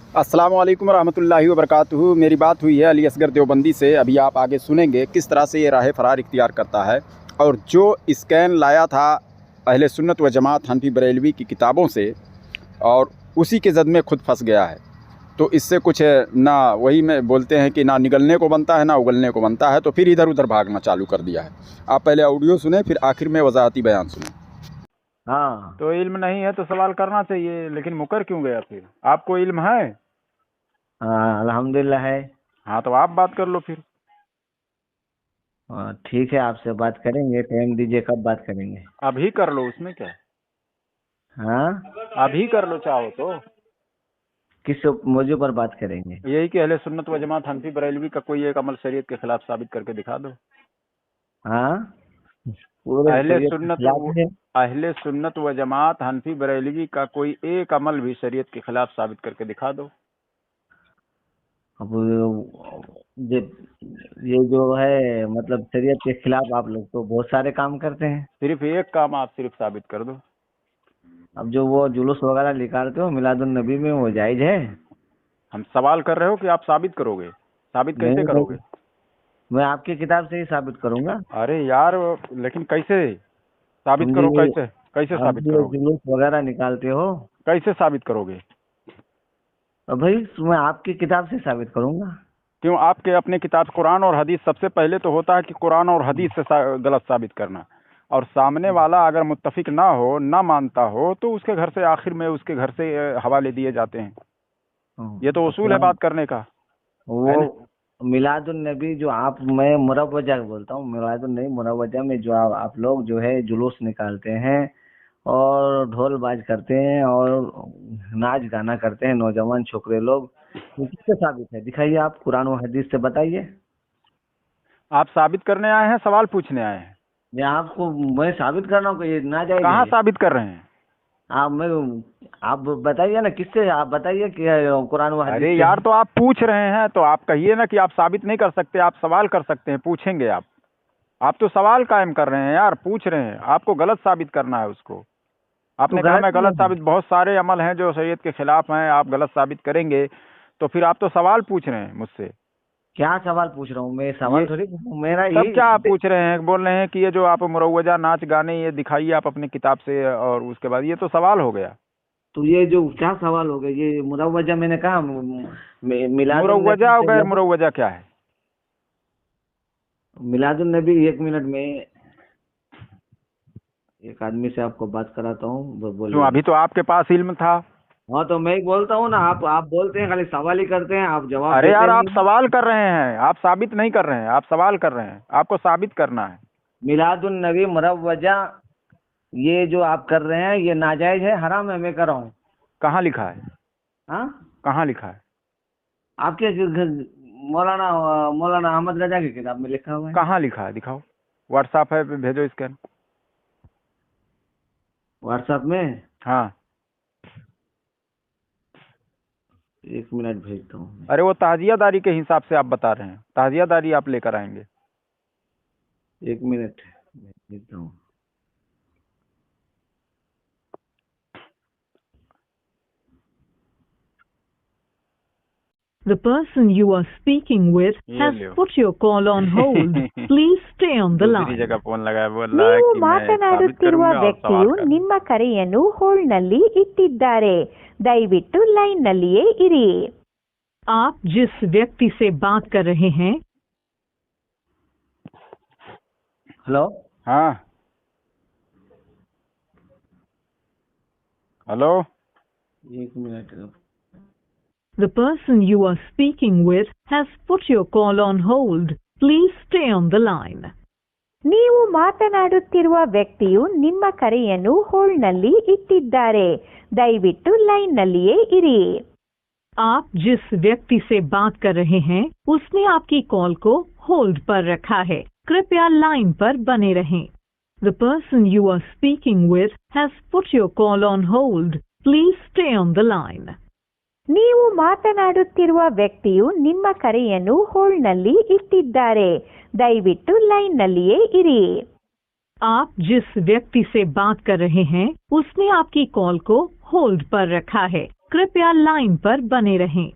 अस्सलाम वालेकुम रहमतुल्लाहि व बरकातुहू। मेरी बात हुई है अली असगर देवबंदी से। अभी आप आगे सुनेंगे किस तरह से ये राह फ़रार इख्तियार करता है और जो स्कैन लाया था अहले सुन्नत व जमात हनफी बरेलवी की किताबों से और उसी के जद में खुद फंस गया है। तो इससे कुछ ना वही में बोलते हैं कि ना निगलने को बनता है ना उगलने को बनता है, तो फिर इधर उधर भागना चालू कर दिया है। आप पहले ऑडियो सुने, फिर आखिर में वजाहती बयान सुने। हाँ, तो इल्म नहीं है तो सवाल करना चाहिए, लेकिन मुकर क्यों गया फिर? आपको इल्म है? हाँ, अल्हम्दुलिल्लाह है। हाँ, तो आप बात कर लो फिर। ठीक है, आपसे बात करेंगे। टाइम दीजिए, कब बात करेंगे? अभी कर लो, उसमें क्या है? हाँ, अभी कर लो चाहो तो। किस मौजू पर बात करेंगे? यही कि अहले सुन्नत व जमात हनफी बरेलवी का कोई एक अमल शरीयत के खिलाफ साबित करके दिखा दो। हाँ, पूरे अहले शरीयत के सुन्नत खिलाफ है। अहले सुन्नत व जमात हनफी बरेलवी का कोई एक अमल भी शरीयत के खिलाफ साबित करके दिखा दो। अब ये ये जो है मतलब शरीयत के खिलाफ आप लोग तो बहुत सारे काम करते हैं। सिर्फ एक काम आप सिर्फ साबित कर दो। अब जो वो जुलूस वगैरह निकालते हो मिलादुन नबी में, वो जायज है? हम सवाल कर रहे हो कि आप साबित करोगे? साबित कैसे नहीं करोगे? भाई, मैं आपकी किताब से ही साबित करूंगा। अरे यार, लेकिन कैसे साबित हम करो? जी कैसे कैसे आप साबित जो करोगे? जुलूस वगैरह निकालते हो, कैसे साबित करोगे? तो भाई मैं आपकी किताब से साबित करूंगा। क्यों? आपके अपने किताब कुरान और हदीस, सबसे पहले तो होता है कि कुरान और हदीस से गलत साबित करना। और सामने वाला अगर मुत्तफिक ना हो, ना मानता हो, तो उसके घर से आखिर में उसके घर से हवाले दिए जाते हैं। ये तो उसूल है कुरान बात करने का, है ना? वो मिलादुन नबी जो मैं मुरवजा बोलता हूँ, मिलादुन नबी मुरवजा में जो आप लोग जो है जुलूस निकालते हैं और ढोल बाज करते हैं और नाच गाना करते हैं नौजवान छोकरे लोग, ये किससे साबित है? दिखाइए, आप कुरान और हदीस से बताइए। आप साबित करने आए हैं, सवाल पूछने आए हैं? मैं साबित कर रहा हूँ कि ये नाजायज कहाँ है। साबित कर रहे हैं? आप बताइए ना, किससे आप बताइए कि कुरान और हदीस अरे से यार, है। तो आप पूछ रहे हैं तो आप कहिए ना कि आप साबित नहीं कर सकते, आप सवाल कर सकते हैं, पूछेंगे आप। आप तो सवाल कायम कर रहे हैं यार, पूछ रहे हैं। आपको गलत साबित करना है उसको। तो आपने कहा गलत मैं नहीं गलत है। साबित, बहुत सारे अमल हैं जो शरीयत के खिलाफ हैं, आप गलत साबित करेंगे। तो फिर आप तो सवाल पूछ रहे हैं मुझसे। क्या सवाल पूछ रहा हूँ मैं? ये सवाल थोड़ी पूछ रहा हूँ, मेरा सब क्या आप यही। पूछ रहे हैं? बोल रहे हैं कि ये जो आप मुरव्वजा नाच गाने ये दिखाइए आप अपनी किताब से, और उसके बाद ये तो सवाल हो गया। तो ये जो क्या सवाल हो गया, ये मुरवजा मैंने कहा मिलादुन नबी मुरव्वजा और से गैर लगा। मुरव्वजा क्या है? मिलादुन नबी, एक मिनट में एक आदमी से आपको बात कराता हूँ, क्यों? बोलिए। अभी तो आपके पास इल्म था। हाँ, तो मैं ही बोलता हूँ ना, आप बोलते हैं, खाली सवाल ही करते हैं, आप जवाब अरे देते यार, आप नहीं हैं। सवाल कर रहे हैं, आप साबित नहीं कर रहे हैं, आप सवाल कर रहे हैं। आपको साबित करना है। मिलादुन नबी मुरवजा, ये जो आप कर रहे हैं ये नाजायज है, हराम है, मैं कर रहा हूँ। कहाँ लिखा है? हाँ, कहाँ लिखा है? आपके मौलाना मौलाना अहमद रजा की किताब में लिखा हुआ है। कहाँ लिखा है? दिखाओ। व्हाट्सएप है, भेजो स्कैन। व्हाट्सएप में हाँ। एक मिनट भेजता हूँ। अरे वो ताजियादारी के हिसाब से आप बता रहे हैं, ताजियादारी आप लेकर आएंगे। एक मिनट भेजता हूँ। The person you are speaking with ये has low. put your call on hold. Please stay on the दूसरी line. जगह फोन लगाया, बोल रहा है ನೀವು कि मैं साबित ಮಾತನಾಡುತ್ತಿರುವ करूंगा और सवाल ವ್ಯಕ್ತಿಯು करूंगा। ನಿಮ್ಮ ಕರೆಯನ್ನು ಹೋಲ್ಡ್ನಲ್ಲಿ ಇಟ್ಟಿದ್ದಾರೆ. ದಯವಿಟ್ಟು ಲೈನ್ನಲ್ಲಿಯೇ ಇರಿ. आप जिस व्यक्ति से बात कर रहे हैं हेलो, हाँ, हेलो। एक minute. the person you are speaking with has put your call on hold. Please stay on the line. ನೀವು ಮಾತನಾಡುತ್ತಿರುವ ವ್ಯಕ್ತಿಯು ನಿಮ್ಮ ಕರೆಯನ್ನು ಹೋಲ್ಡ್ನಲ್ಲಿ ಇಟ್ಟಿದ್ದಾರೆ. ದಯವಿಟ್ಟು ಲೈನ್ನಲ್ಲಿಯೇ ಇರಿ. आप जिस व्यक्ति से बात कर रहे हैं उसने आपकी कॉल को होल्ड पर रखा है, कृपया लाइन पर बने रहें. The person you are speaking with has put your call on hold. Please stay on the line. ನೀವು ಮಾತನಾಡುತ್ತಿರುವ ವ್ಯಕ್ತಿಯು ನಿಮ್ಮ ಕರೆಯನ್ನು ಹೋಲ್ಡ್ನಲ್ಲಿ ಇಟ್ಟಿದ್ದಾರೆ. ದಯವಿಟ್ಟು ಲೈನ್ನಲ್ಲಿಯೇ ಇರಿ. आप जिस व्यक्ति से बात कर रहे हैं उसने आपकी कॉल को होल्ड पर रखा है, कृपया लाइन पर बने रहें।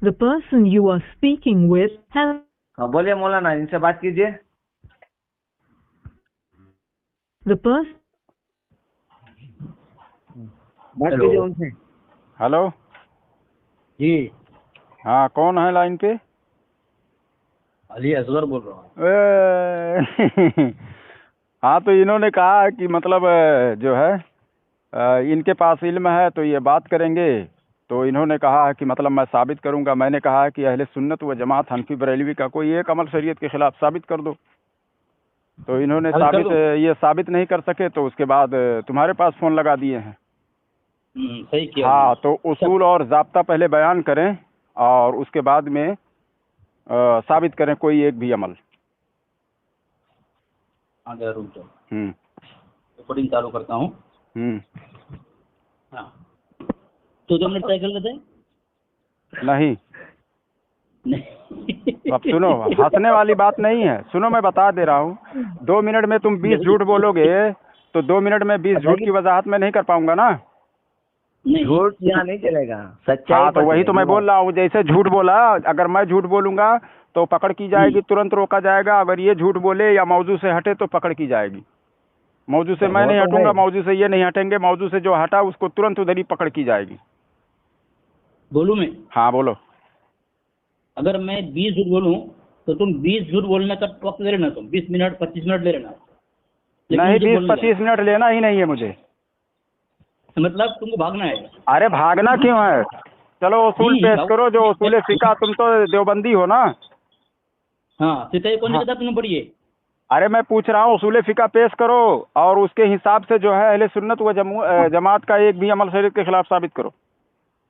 The person you are speaking with has हाँ बोलिए मौलाना, इनसे बात कीजिए। the person बात कीजिए उनसे। हेलो, जी, हाँ कौन है लाइन पे? अली असगर बोल रहा हूँ। हाँ, तो इन्होंने कहा कि मतलब जो है इनके पास इल्म है तो ये बात करेंगे। तो इन्होंने कहा कि मतलब मैं साबित करूंगा। मैंने कहा कि अहले सुन्नत व जमात हनफी बरेलवी का कोई एक अमल शरीयत के खिलाफ साबित कर दो। तो इन्होंने ये साबित नहीं कर सके, तो उसके बाद तुम्हारे पास फ़ोन लगा दिए हैं। सही किया। हाँ, तो उसूल और ज़ाब्ता पहले बयान करें और उसके बाद में साबित करें कोई एक भी अमल। हाँ जरा रुक जाओ, रिकॉर्डिंग चालू करता हूँ। हाँ, तो जो हमने तय कर लेते हैं नहीं, नहीं। अब सुनो, हंसने वाली बात नहीं है। सुनो, मैं बता दे रहा हूँ। 2 मिनट में तुम 20 झूठ बोलोगे तो 2 मिनट में 20 झूठ की वजाहत में नहीं कर पाऊंगा ना। झूठ यहाँ नहीं चलेगा, सच्चाई। हाँ, तो वही तो मैं बोल रहा हूँ। जैसे झूठ बोला, अगर मैं झूठ बोलूंगा तो पकड़ की जाएगी, तुरंत रोका जाएगा। अगर ये झूठ बोले या मौजू से हटे तो पकड़ की जाएगी। मौजू से मैं नहीं हटूंगा, मौजू से ये नहीं हटेंगे। मौजू से जो हटा उसको तुरंत उधर ही पकड़ की जाएगी। बोलूं मैं? हाँ बोलो। अगर मैं 20 झूठ बोलूं तो तुम 20 झूठ बोलने का वक्त ले लेना, तुम 20 मिनट 25 मिनट ले लेना। नहीं, 20-25 मिनट लेना ही नहीं है मुझे। मतलब तुमको भागना है? अरे भागना क्यों है? चलो उसूल पेश करो, जो उसूल फिका। तुम तो देवबंदी हो ना? हाँ, फिका कौन सी किताब तुमने पढ़ी है? अरे मैं पूछ रहा हूँ, उसूल फिका पेश करो और उसके हिसाब से जो है अहले सुन्नत व जमात का एक भी अमल शरीयत के खिलाफ साबित करो।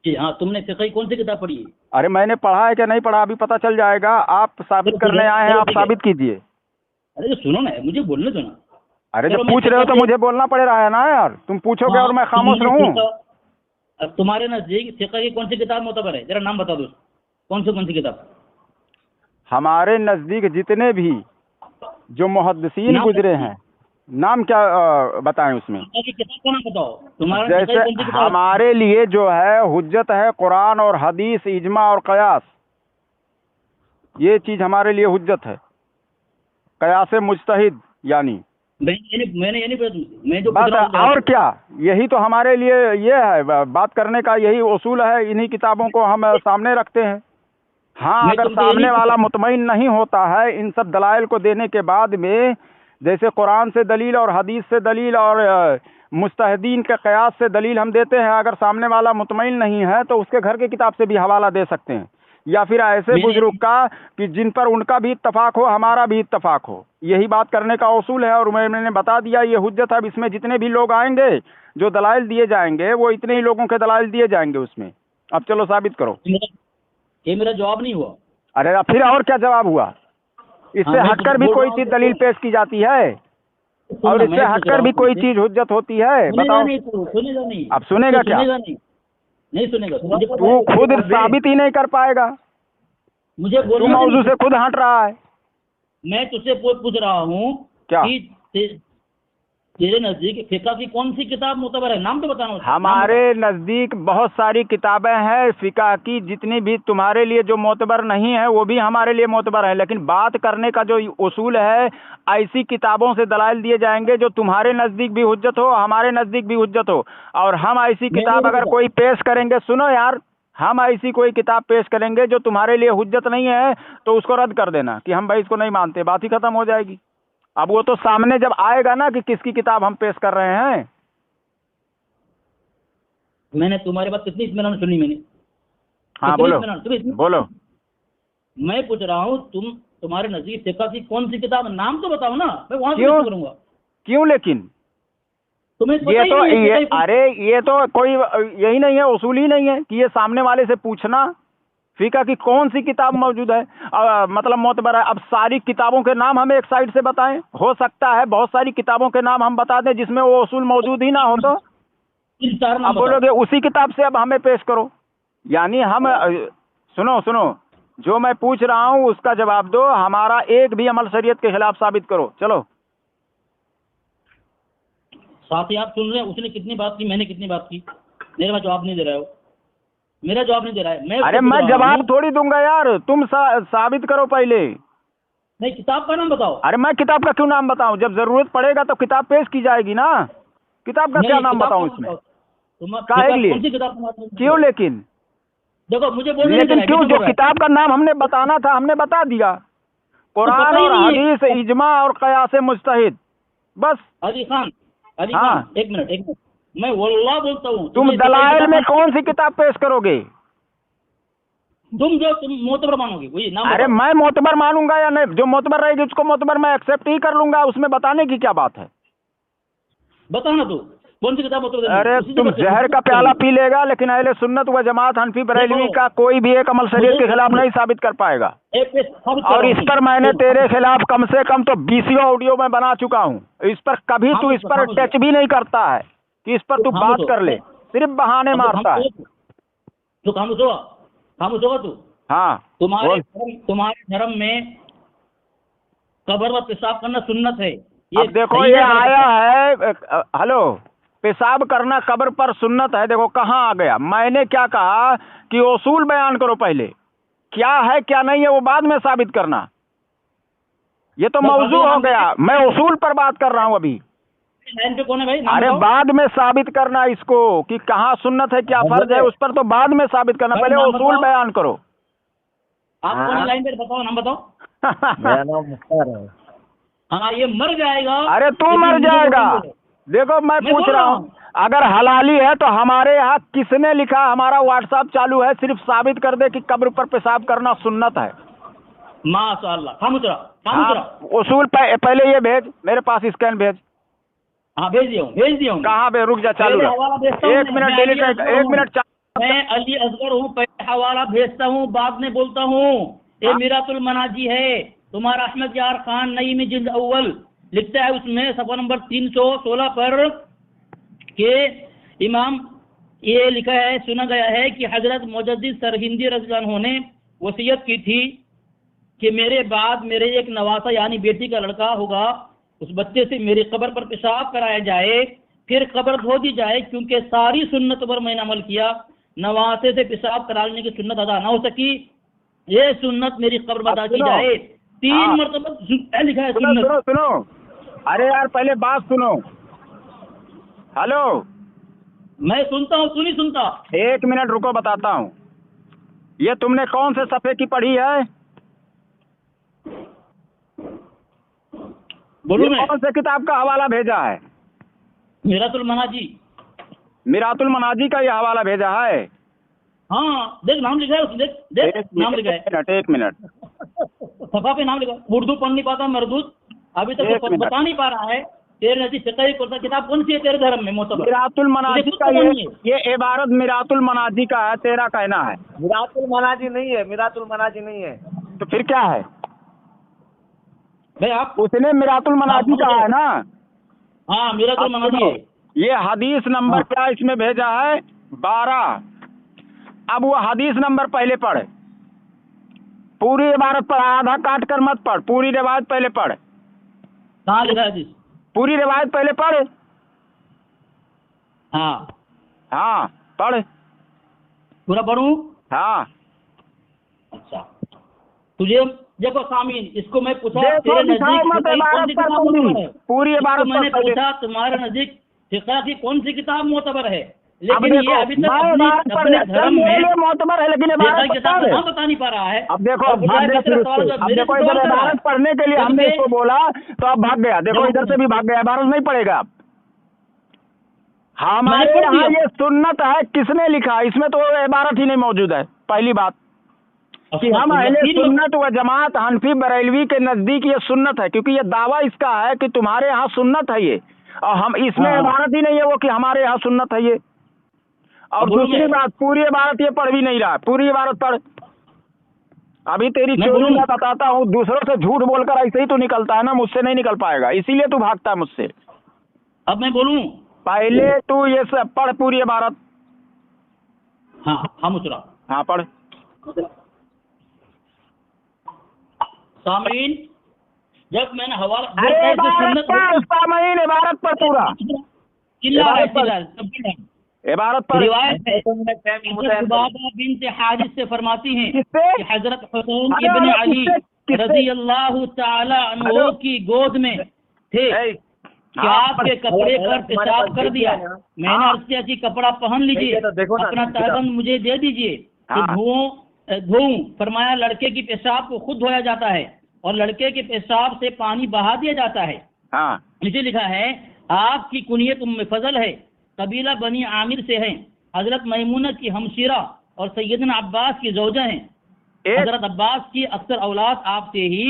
जी हाँ, तुमने फिका कौन सी किताब पढ़ी है? अरे मैंने पढ़ा है क्या नहीं पढ़ा अभी पता चल जाएगा। आप साबित करने आए हैं, आप साबित कीजिए। अरे तो सुनो ना, मुझे बोलने दो ना। अरे जब पूछ रहे हो तो मुझे बोलना पड़ रहा है ना यार। तुम पूछोगे और मैं खामोश रहूं? अब तुम्हारे नजदीक फिका की कौन सी किताब मोतबर है? जरा नाम बता दो, कौन सी किताब? हमारे नजदीक जितने भी जो मुहद्दिसीन गुजरे हैं, नाम क्या बताएं उसमें? किताब का नाम बताओ तुम्हारा। जैसे हमारे लिए जो है हुज्जत है कुरान और हदीस, इजमा और कयास। ये चीज हमारे लिए हुज्जत है। कयास मुज्तहिद यानी मैंने ये नहीं पढ़ा तुमसे, मैं जो बात है। और क्या, यही तो हमारे लिए ये है बात करने का, यही उसूल है। इन्हीं किताबों को हम सामने रखते हैं। हाँ, अगर सामने वाला मुतमईन नहीं होता है इन सब दलाइल को देने के बाद में, जैसे कुरान से दलील और हदीस से दलील और मुस्तहिदीन के कयास से दलील हम देते हैं, अगर सामने वाला मुतमईन नहीं है तो उसके घर की किताब से भी हवाला दे सकते हैं, या फिर ऐसे बुजुर्ग का कि जिन पर उनका भी इत्तफाक हो, हमारा भी इत्तफाक हो। यही बात करने का उसूल है। और मैंने बता दिया ये हुज्जत है। अब इसमें जितने भी लोग आएंगे जो दलाइल दिए जाएंगे वो इतने ही लोगों के दलाइल दिए जाएंगे उसमें। अब चलो साबित करो। ये मेरा जवाब नहीं हुआ। अरे फिर और क्या जवाब हुआ? इससे हटकर भी कोई चीज दलील पेश की जाती है और इससे हटकर भी कोई चीज हुज्जत होती है। बताओ। सुनेगा नहीं। अब सुनेगा क्या? नहीं सुनेगा। तू खुद साबित ही नहीं कर पाएगा। मुझे तू मौजू से खुद हट रहा है। मैं तुझसे पूछ रहा हूँ क्या कि तेरे नजदीक फिका की कौन सी किताब मोतबर है? नाम तो बताना। हमारे नजदीक बहुत सारी किताबें हैं फिका की। जितनी भी तुम्हारे लिए जो मोतबर नहीं है वो भी हमारे लिए मोतबर है। लेकिन बात करने का जो उसूल है, ऐसी किताबों से दलाइल दिए जाएंगे जो तुम्हारे नजदीक भी हुज्जत हो, हमारे नजदीक भी हुज्जत हो। और हम ऐसी किताब अगर कोई पेश करेंगे, सुनो यार, हम ऐसी कोई किताब पेश करेंगे जो तुम्हारे लिए हुज्जत नहीं है तो उसको रद्द कर देना कि हम भाई इसको नहीं मानते, बात ही खत्म हो जाएगी। अब वो तो सामने जब आएगा ना कि किसकी किताब हम पेश कर रहे हैं। मैंने तुम्हारी बात कितनी इत्मीनान सुनी मैंने। हाँ बोलो बोलो। मैं पूछ रहा हूँ तुम्हारे नजदीक फिका की कौन सी किताब, नाम तो बताओ ना, मैं वहां क्यों करूंगा। क्यों लेकिन तुम्हें अरे ये तो कोई यही नहीं है, उसूल ही नहीं है कि ये सामने वाले से पूछना फिका की कौन सी किताब मौजूद है मतलब मोतबर है। अब सारी किताबों के नाम हमें एक साइड से बताएं। हो सकता है बहुत सारी किताबों के नाम हम बता दें जिसमें वो उसूल मौजूद ही ना हो, तो अब बोलोगे उसी किताब से अब हमें पेश करो। यानी हम सुनो, जो मैं पूछ रहा हूं उसका जवाब दो। हमारा एक भी अमल शरीयत के खिलाफ साबित करो। चलो। साथ ही आप सुन रहे हैं, उसने कितनी बात की, मैंने कितनी बात की, मेरे में जवाब नहीं दे रहे हो। मेरा जवाब नहीं दे रहा है। अरे मैं जवाब थोड़ी दूंगा यार, तुम साबित करो पहले। नहीं, किताब का नाम बताओ। अरे मैं किताब का क्यों नाम बताऊं? जब जरूरत पड़ेगा तो किताब पेश की जाएगी ना। किताब का क्या नाम बताऊं इसमें? काहे लिए? कौन सी किताब? क्यों लेकिन? देखो मुझे बोलने लेकिन क्यों? जो किताब का नाम हमने बताना था हमने बता दिया। कुरान और हदीस, इजमा और कयास मुजतहिद, बस। अली खान, हाँ। एक मिनट, मैं वल्लाह बोलता हूँ। तुम दलाइल में कौन सी किताब पेश करोगे? तुम मोतबर मानोगे वही नाम। अरे मैं मोतबर मानूंगा या नहीं? जो मोतबर रहेगी उसको मोतबर मैं एक्सेप्ट ही कर लूंगा, उसमें बताने की क्या बात है? बताना तू कौन सी किताब। अरे तुम जहर का प्याला पी लेगा, लेकिन अहले सुन्नत व जमात हनफी बरेलवी का कोई भी एक अमल शरीयत के खिलाफ नहीं साबित कर पाएगा। और इस पर मैंने तेरे खिलाफ कम से कम तो 20 ऑडियो में बना चुका हूँ। इस पर कभी तू इस पर टच भी नहीं करता है कि इस पर तू बात कर ले, सिर्फ बहाने मारता है। तो खामोश होगा तू। हाँ, तुम्हारे धर्म में कब्र पर पेशाब करना सुन्नत है। अब देखो ये आया है, हेलो, पेशाब करना कब्र पर सुन्नत है। देखो कहाँ आ गया। मैंने क्या कहा कि उसूल बयान करो पहले, क्या है क्या नहीं है वो बाद में साबित करना। ये तो मौजू हो गया, मैं उसूल पर बात कर रहा हूँ अभी। लाइन पे कौन है भाई? अरे बाद में साबित करना इसको कि कहाँ सुन्नत है, क्या फर्ज है, उस पर तो बाद में साबित करना। पहले उसूल बयान करो। आप कौन लाइन पे बताओ, नाम बताओ। मेरा नाम मुख्तार है। हाँ, ये मर जाएगा। अरे तू मर जाएगा। देखो मैं पूछ रहा हूँ, अगर हलाली है तो हमारे यहाँ किसने लिखा? हमारा व्हाट्सएप चालू है, सिर्फ साबित कर दे कि कब्र पर पेशाब करना सुन्नत है। माशाअल्लाह। खामोश। उसूल पहले ये भेज, मेरे पास स्कैन भेज। हाँ भेज दिया हूँ। कहाँ पे? रुक जा, चालू रख। 1 मिनट डिलीट, 1 मिनट। मैं अली असगर हूँ, पहले हवाला भेजता हूँ, बाद में बोलता हूँ। ये मिरातुल मनाजी है, तुम्हारा अहमद यार खान नईमी जिल्द अव्वल लिखता है उसमें सफा नंबर 316 पर के इमाम ये लिखा है, सुना गया है कि हजरत मुजद्दिद सरहिंदी रज़ियल्लाहु अन्हु ने वसीयत की थी कि मेरे बाद मेरे एक नवासा यानी बेटी का लड़का होगा, उस बच्चे से मेरी कब्र पर पेशाब कराया जाए, फिर कब्र धो दी जाए, क्योंकि सारी सुन्नत पर मैंने अमल किया, नवासे से पेशाब कराने की सुन्नत अदा ना हो सकी, ये सुन्नत मेरी कब्र में अदा की जाए। 3 मरतबा लिखा है सुन्नत। सुनो, अरे यार पहले बात सुनो। हेलो, मैं सुनता हूँ, तू नहीं सुनता। 1 मिनट रुको, बताता हूँ। ये तुमने कौन से सफ़े की पढ़ी है? बोलूं मैं? कौन से किताब का हवाला भेजा है? मिरातुल मनाजी। मिरातुल मनाजी का ये हवाला भेजा है? हाँ देख, नाम लिखा है उसमें, देख नाम लिखा है। 1 मिनट। सफा पे नाम लिखा। उर्दू पढ़ नहीं पाता मरदूद, अभी तक तो बता नहीं पा रहा है। तेरे नजदीक फिक़ह कुरान किताब कौन सी है तेरे धर्म में? मोतबर मिरातुल मनाजी का ये इबारत मिरातुल मनाजी का है, तेरा कहना है। मिरातुल मनाजी नहीं है, मिरातुल मनाजी नहीं है। तो फिर क्या है भाई? आप उसने मिरातुल मनाजी कहा है ना? हाँ, मिरातुल मनाजी है। ये हदीस नंबर क्या इसमें भेजा है? 12। अब वो हदीस नंबर पहले पढ़, पूरी इबारत पढ़, आधा काट कर मत पढ़, पूरी रिवायत पहले पढ़। कहाँ लिखा है हदीस? पूरी रिवायत पहले पढ़। हाँ पढ़। पूरा पढ़ूं? हाँ। अच्छा, तुझे देखो सामीन, इसको मैं पूछा देखो, तेरे नजदीक पूरी इबारत मैंने पूछा तुम्हारे नजदीक फिक़ह की कौन सी किताब मोतबर है, लेकिन ये अभी तक अपने धर्म में मोतबर है, लेकिन किताब बता नहीं पा रहा है। अब देखो, अब देखो इधर इबारत पढ़ने के लिए हमने इसको बोला तो अब भाग गया। देखो इधर से भी भाग गया, इबारत नहीं पढ़ेगा। हमारे यहाँ ये सुन्नत है, किसने लिखा? इसमें तो इबारत ही नहीं मौजूद है। पहली बात कि हम अहले सुन्नत व जमात हनफी बरेलवी के नजदीक ये सुन्नत है, क्योंकि ये दावा इसका है कि तुम्हारे यहाँ सुन्नत है ये, और हम इसमें इबारत ही नहीं है वो कि हमारे यहाँ सुन्नत है ये। और दूसरी बात, पूरी इबारत ये पढ़ भी नहीं रहा। पूरी इबारत पढ़। अभी तेरी चोरी मैं बताता हूँ, दूसरों से झूठ बोलकर ऐसे ही तो निकलता है ना, मुझसे नहीं निकल पाएगा, इसीलिए तू भागता है मुझसे। अब मैं बोलूं? पहले तू ये सब पढ़, पूरी इबारत। हाँ मुचरा। हाँ पढ़। सामीन, जब मैंने हवाला सामीन इबारत पर पूरा चिल्ला इबारत पर रिवायत है सुबाबा बिन्त हारिस से फरमाती हैं किससे? कि हजरत हुसैन इब्न अली रज़ी अल्लाह ताला अन्हु की गोद में थे कि आपके कपड़े पर पेशाब कर दिया। मैंने अर्ज किया कि कपड़ा पहन लीजिए, अपना तहबंद मुझे दे दीजिए तो धोऊं। फरमाया लड़के की पेशाब को खुद धोया जाता है और लड़के के पेशाब से पानी बहा दिया जाता है। नीचे लिखा है आपकी कुनियत उम्मे फजल है, कबीला बनी आमिर से है, हजरत मैमूना की हमशीरा और सैयदना अब्बास की जौजा हैं। हजरत अब्बास की अक्सर औलाद आपसे ही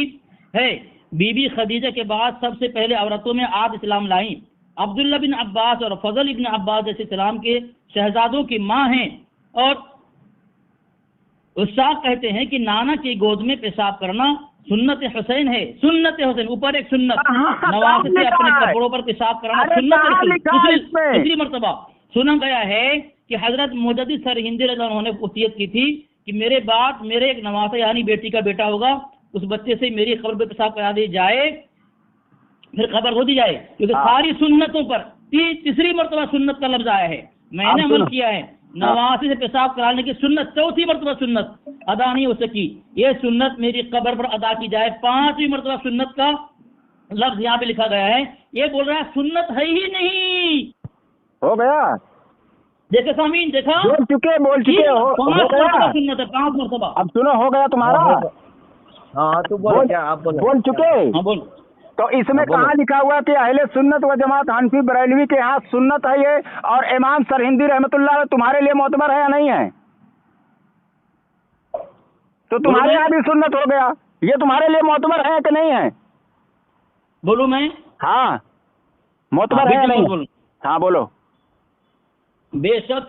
है। बीबी खदीजा के बाद सबसे पहले औरतों में आप इस्लाम लाई। अब्दुल्ला बिन अब्बास और फजल इब्न अब्बास जैसे इस्लाम के शहजादों की माँ हैं। और उस्ताद कहते हैं कि नाना की गोद में पेशाब करना सुन्नत हुसैन है। सुन्नत हुसैन ऊपर एक सुन्नत, नवासे से अपने कपड़ों पर पेशाब करना सुन्नत। दूसरी मर्तबा सुना गया है कि हजरत मुजद्दिद सरहिंदी रज़ियल्लाहु अन्हु ने वसीयत की थी कि मेरे बाद मेरे एक नवासा यानी बेटी का बेटा होगा, उस बच्चे से मेरी कब्र पे पेशाब करा दी जाए, फिर कब्र हो दी जाए। क्योंकि सारी सुन्नतों पर तीसरी मर्तबा सुन्नत का लफ्ज आया है। मैंने अमल किया है, नवासी से पेशाब कराने की सुन्नत, चौथी मर्तबा सुन्नत अदा नहीं हो सकी, ये सुन्नत मेरी कब्र पर अदा की जाए। पांचवी मर्तबा सुन्नत का लफ्ज यहाँ पे लिखा गया है। ये बोल रहा है सुन्नत है ही नहीं। हो गया, देखे सामीन, देखा बोल चुके हो गया। सुन्नत है 5 मर्तबा। अब सुनो, हो गया तुम्हारा। हाँ तो बोल क्या आप बोल चुके। हाँ बोल। तो इसमें कहाँ लिखा हुआ कि अहले सुन्नत व जमात हनफी बरेलवी के यहाँ सुन्नत है ये, और इमाम सरहिंदी रहमतुल्लाह तुम्हारे लिए मोतबर है या नहीं है? तो तुम्हारे यहाँ भी सुन्नत हो गया, ये तुम्हारे लिए मोतबर है कि नहीं है? बोलूं मैं? हाँ मोतबर है या नहीं? हाँ बोलो। बेशक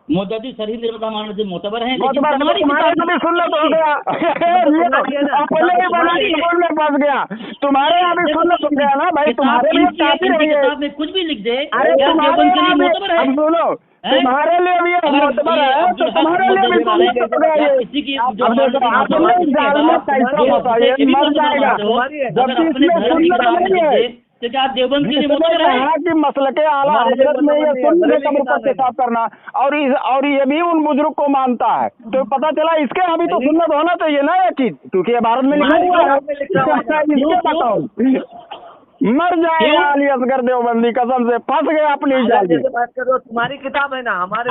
मुजद्दिद सरहिंदी रहमतुल्लाह से मोतबर हैं, लेकिन तुम्हारे यहाँ सुन्नत हो गया। अपने ही बना के बोलने फंस गया। तुम्हारे यहाँ भी सुन्नत हो गया ना भाई, तुम्हारे लिए काफी है ये। में कुछ भी लिख दे। अरे तुम्हारे लिए मोतबर है, सुनो तुम्हारे लिए भी ये मोतबर है तो तुम्हारे लिए भी सुन्नत हो गया ये। किसी की अब देखो आपने जालना कैसा होता है, ये मर जाएगा जब इसमें सुन्नत नहीं है। तो क्या देवबंद के लिए मोतबर है कि मसलक आला हजरत में ये सुन्नत कब्र पर पेशाब करना, और ये भी उन बुजुर्ग को मानता है। तो पता चला इसके यहाँ भी तो सुन्नत होना चाहिए ना ये चीज, क्योंकि भारत में लिखा हुआ है। इसके बताओ मर जाएगा अली असगर देवबंदी, कसम से फंस गया अपनी जाल में। बात करो, तुम्हारी किताब है ना, हमारे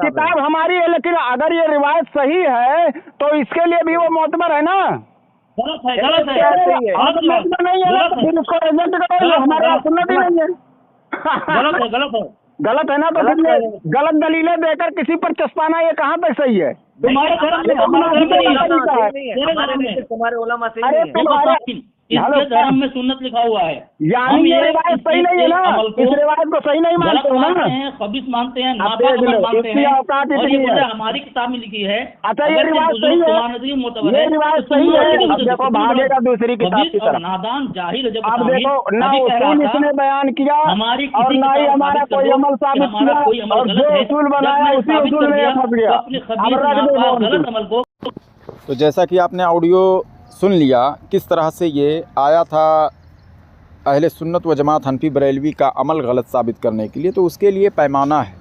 किताब हमारी है, लेकिन अगर ये रिवायत सही है तो इसके लिए भी वो मोतबर है ना। गलत है, गलत है, नहीं है तो फिर उसको रिजेक्ट करो, हमारे यहाँ सुन्नत ही नहीं है। गलत है, गलत है, गलत है ना, तो फिर गलत दलीलें देकर किसी पर चस्पाना ये कहाँ तक सही है? तुम्हारे धर्म में, हमारे धर्म में, तुम्हारे उलमा से अरे तुम्हारे इसके धर्म में सुन्नत लिखा हुआ है। यानी ये रिवायत सही नहीं है ना, इस रिवायत को सही नहीं मानते हो ना, खबीस मानते हैं, नापाक मानते हैं, और ये बोले हमारी किताब में लिखी है। अच्छा ये रिवायत सही है, ये रिवायत सही है। अब देखो भागेगा दूसरी किताब की तरफ। नादान जाहिल जब अब देखो ना उसूल इसने बयान किया और ना ही हमारा कोई अमल साबित किया, और जो उसूल बनाया उसी उसूल में फंस गया। अब गलत अमल को। तो जैसा कि आपने ऑडियो सुन लिया किस तरह से ये आया था अहले सुन्नत व जमात हनफी बरेलवी का अमल गलत साबित करने के लिए, तो उसके लिए पैमाना है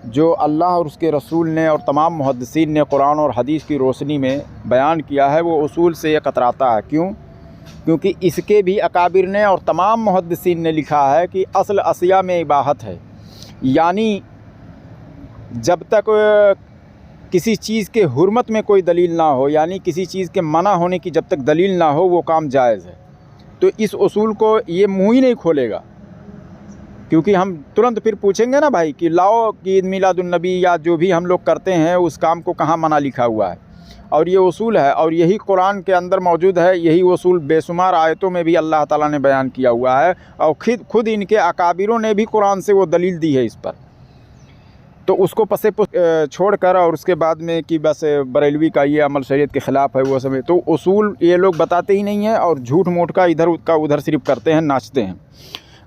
जो अल्लाह और उसके रसूल ने और तमाम मुहद्दिसीन ने कुरान और हदीस की रोशनी में बयान किया है, वो उसूल से ये कतराता है। क्यों? क्योंकि इसके भी अकाबिर ने और तमाम मुहद्दिसीन ने लिखा है कि असल असिया में इबाहत है, यानी जब तक किसी चीज़ के हुर्मत में कोई दलील ना हो, यानी किसी चीज़ के मना होने की जब तक दलील ना हो वो काम जायज़ है। तो इस उसूल को ये मुँह ही नहीं खोलेगा, क्योंकि हम तुरंत फिर पूछेंगे ना भाई कि लाओ कि ईद मिलादुन्नबी या जो भी हम लोग करते हैं उस काम को कहाँ मना लिखा हुआ है। और ये उसूल है और यही कुरान के अंदर मौजूद है, यही उसूल बेशुमार आयतों में भी अल्लाह ताला ने बयान किया हुआ है, और खुद इनके अकाबिरों ने भी कुरान से वो दलील दी है इस पर। तो उसको पसे छोड़कर और उसके बाद में कि बस बरेलवी का ये अमल शरीयत के ख़िलाफ़ है वो समय, तो उसूल ये लोग बताते ही नहीं हैं और झूठ मूठ का इधर का उधर सिर्फ करते हैं, नाचते हैं।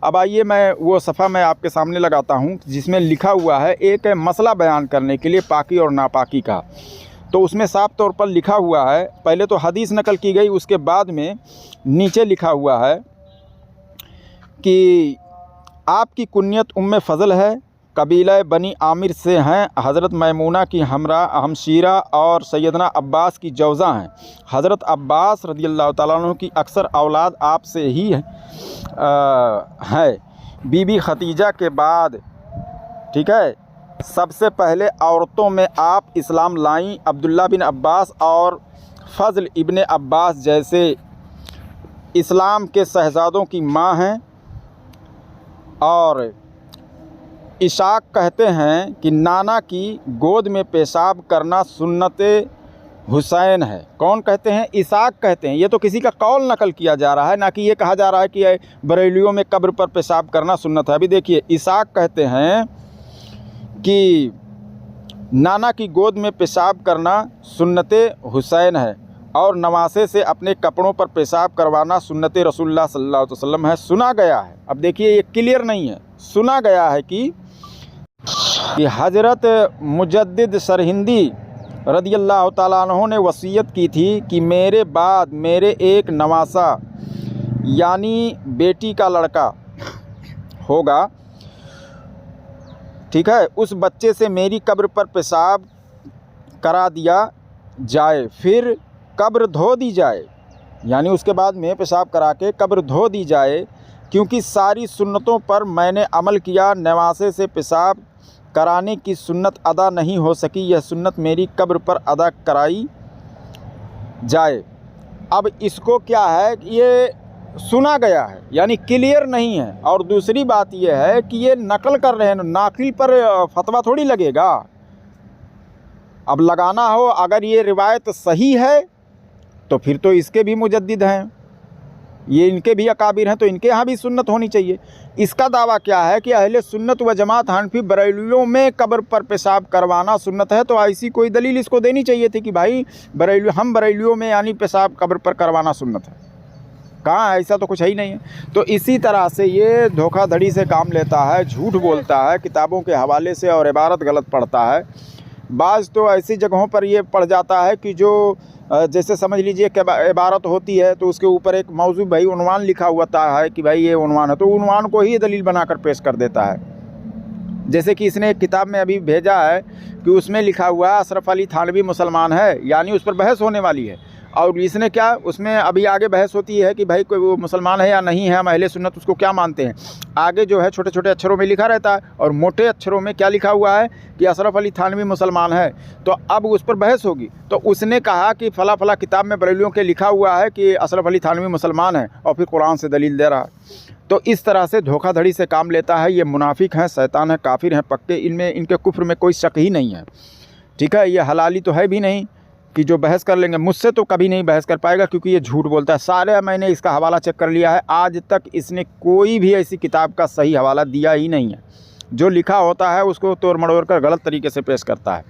अब आइए मैं वो सफ़ा मैं आपके सामने लगाता हूँ जिसमें लिखा हुआ है एक मसला बयान करने के लिए पाकी और नापाकी का। तो उसमें साफ तौर पर लिखा हुआ है, पहले तो हदीस नकल की गई, उसके बाद में नीचे लिखा हुआ है कि आपकी कुन्यत उम्मे फ़ज़ल है, कबीला बनी आमिर से हैं, हज़रत मैमूना की हमशीरा और सैयदना अब्बास की जौज़ा हैं। हज़रत अब्बास रज़ियल्लाहु ताला अन्हु की अक्सर औलाद आपसे ही है। बीबी खदीजा के बाद, ठीक है, सबसे पहले औरतों में आप इस्लाम लाईं। अब्दुल्ला बिन अब्बास और फ़ज़ल इब्न अब्बास जैसे इस्लाम के शहज़ादों की माँ हैं। और इशाक कहते हैं कि नाना की गोद में पेशाब करना सुन्नत हुसैन है। कौन कहते हैं? इसाक कहते हैं। ये तो किसी का कौल नकल किया जा रहा है, ना कि ये कहा जा रहा है कि बरेलियों में कब्र पर पेशाब करना सुन्नत है। अभी देखिए, इसाक कहते हैं कि नाना की गोद में पेशाब करना सुन्नत हुसैन है और नवासे से अपने कपड़ों पर पेशाब करवाना सुन्नत रसूलुल्लाह सल्लल्लाहु अलैहि वसल्लम है। सुना गया है, अब देखिए ये क्लियर नहीं है, सुना गया है कि हज़रत मुजद्दिद सरहिंदी रदियल्लाहु ताला अन्हु ने वसीयत की थी कि मेरे बाद मेरे एक नवासा यानी बेटी का लड़का होगा, ठीक है, उस बच्चे से मेरी कब्र पर पेशाब करा दिया जाए, फिर कब्र धो दी जाए, यानी उसके बाद में पेशाब करा के कब्र धो दी जाए, क्योंकि सारी सुन्नतों पर मैंने अमल किया, नवासे से पेशाब कराने की सुन्नत अदा नहीं हो सकी, यह सुन्नत मेरी कब्र पर अदा कराई जाए। अब इसको क्या है कि ये सुना गया है, यानी क्लियर नहीं है। और दूसरी बात यह है कि ये नकल कर रहे हैं, नाकिल पर फतवा थोड़ी लगेगा। अब लगाना हो, अगर ये रिवायत सही है तो फिर तो इसके भी मुजद्दिद हैं, ये इनके भी अकाबिर हैं, तो इनके यहाँ भी सुन्नत होनी चाहिए। इसका दावा क्या है कि अहले सुन्नत व जमात हनफी बरेलियों में कब्र पर पेशाब करवाना सुन्नत है, तो ऐसी कोई दलील इसको देनी चाहिए थी कि भाई हम बरेलियों में यानी पेशाब कब्र पर करवाना सुन्नत है। कहाँ, ऐसा तो कुछ है ही नहीं है। तो इसी तरह से ये धोखाधड़ी से काम लेता है, झूठ बोलता है, किताबों के हवाले से और इबारत गलत पढ़ता है। बाज़ तो ऐसी जगहों पर ये पड़ जाता है कि जो जैसे समझ लीजिए कि इबारत होती है तो उसके ऊपर एक मौजू भाई उन्वान लिखा हुआ है कि भाई ये उन्वान है, तो उन्वान को ही दलील बनाकर पेश कर देता है। जैसे कि इसने एक किताब में अभी भेजा है कि उसमें लिखा हुआ है अशरफ अली थानवी मुसलमान है, यानी उस पर बहस होने वाली है। और इसने क्या, उसमें अभी आगे बहस होती है कि भाई कोई वो मुसलमान है या नहीं है, हम अहले सुन्नत उसको क्या मानते हैं। आगे जो है छोटे छोटे अक्षरों में लिखा रहता है और मोटे अक्षरों में क्या लिखा हुआ है कि अशरफ अली थानवी मुसलमान है। तो अब उस पर बहस होगी, तो उसने कहा कि फ़ला फ़ला किताब में बरेलियों के लिखा हुआ है कि अशरफ अली थानवी मुसलमान है, और फिर कुरान से दलील दे रहा है। तो इस तरह से धोखाधड़ी से काम लेता है। ये मुनाफिक हैं, शैतान हैं, काफिर हैं पक्के, इनमें इनके कुफ्र में कोई शक ही नहीं है, ठीक है। ये हलाली तो है भी नहीं कि जो बहस कर लेंगे, मुझसे तो कभी नहीं बहस कर पाएगा, क्योंकि ये झूठ बोलता है। सारे मैंने इसका हवाला चेक कर लिया है, आज तक इसने कोई भी ऐसी किताब का सही हवाला दिया ही नहीं है। जो लिखा होता है उसको तोड़ मड़ोड़ कर गलत तरीके से पेश करता है,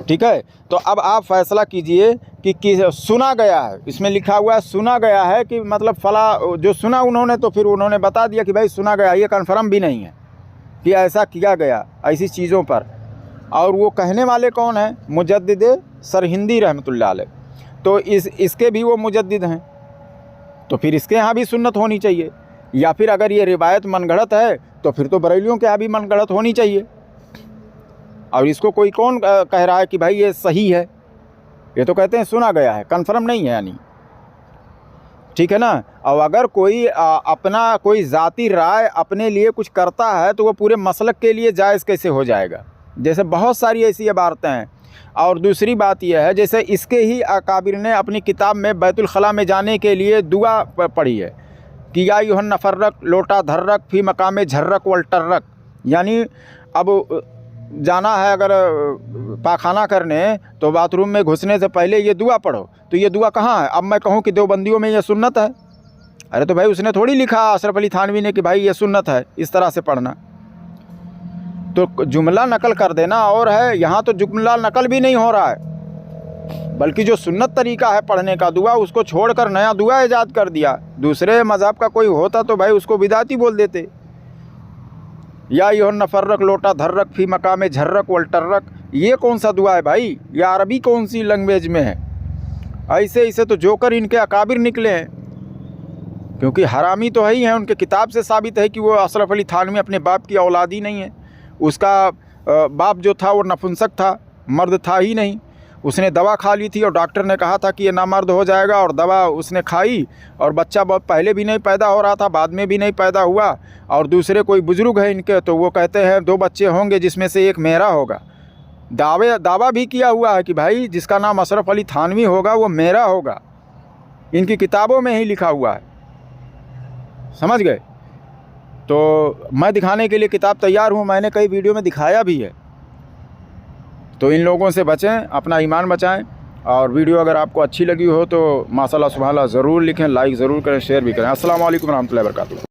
ठीक है। तो अब आप फैसला कीजिए कि सुना गया है, इसमें लिखा हुआ है सुना गया है, कि मतलब फला जो सुना उन्होंने, तो फिर उन्होंने बता दिया कि भाई सुना गया, ये कन्फर्म भी नहीं है कि ऐसा किया गया ऐसी चीज़ों पर। और वो कहने वाले कौन हैं? मुजद्दिद सरहिंदी रहमतुल्लाह अलैह। तो इसके भी वो मुजद्दिद हैं, तो फिर इसके यहाँ भी सुन्नत होनी चाहिए। या फिर अगर ये रिवायत मनगढ़ंत है तो फिर तो बरेलियों के यहाँ भी मनगढ़ंत होनी चाहिए। और इसको कोई कौन कह रहा है कि भाई ये सही है? ये तो कहते हैं सुना गया है, कन्फर्म नहीं है, यानी ठीक है ना। और अगर कोई अपना कोई ज़ाती राय अपने लिए कुछ करता है तो वो पूरे मसलक के लिए जायज़ कैसे हो जाएगा? जैसे बहुत सारी ऐसी इबारतें हैं। और दूसरी बात यह है, जैसे इसके ही अकाबिर ने अपनी किताब में बैतुल खला में जाने के लिए दुआ पढ़ी है कि या युहन नफर्रक लोटा धर्रक फी मकामे झर्रक वल टर्रक, यानी अब जाना है अगर पाखाना करने तो बाथरूम में घुसने से पहले ये दुआ पढ़ो। तो ये दुआ कहाँ है? अब मैं कहूँ कि देवबंदियों में ये सुन्नत है? अरे तो भाई उसने थोड़ी लिखा अशरफ अली थानवी ने कि भाई ये सुन्नत है इस तरह से पढ़ना। तो जुमला नकल कर देना और है, यहाँ तो जुमला नकल भी नहीं हो रहा है, बल्कि जो सुन्नत तरीका है पढ़ने का दुआ, उसको छोड़कर नया दुआ ईजाद कर दिया। दूसरे मज़हब का कोई होता तो भाई उसको बिदाती बोल देते। या यो नफर्रक लोटा धर्रक फी मकामे झर्रक वल टर्रक, ये कौन सा दुआ है भाई? ये अरबी कौन सी लैंग्वेज में है? ऐसे ऐसे तो जोकर इनके अकाबिर निकले हैं। क्योंकि हरामी तो है ही हैं, उनके किताब से साबित है कि वो अशरफ अली थानवी अपने बाप की औलाद ही नहीं है। उसका बाप जो था वो नपुंसक था, मर्द था ही नहीं। उसने दवा खा ली थी और डॉक्टर ने कहा था कि ये नामर्द हो जाएगा, और दवा उसने खाई और बच्चा बहुत पहले भी नहीं पैदा हो रहा था, बाद में भी नहीं पैदा हुआ। और दूसरे कोई बुजुर्ग है इनके, तो वो कहते हैं 2 बच्चे होंगे जिसमें से एक मेरा होगा। दावा भी किया हुआ है कि भाई जिसका नाम अशरफ अली थानवी होगा वो मेरा होगा। इनकी किताबों में ही लिखा हुआ है, समझ गए। तो मैं दिखाने के लिए किताब तैयार हूँ, मैंने कई वीडियो में दिखाया भी है। तो इन लोगों से बचें, अपना ईमान बचाएं। और वीडियो अगर आपको अच्छी लगी हो तो माशाल्लाह सुभान अल्लाह ज़रूर लिखें, लाइक ज़रूर करें, शेयर भी करें। अस्सलाम वालेकुम रहमतुल्लाहि व बरकातुहू।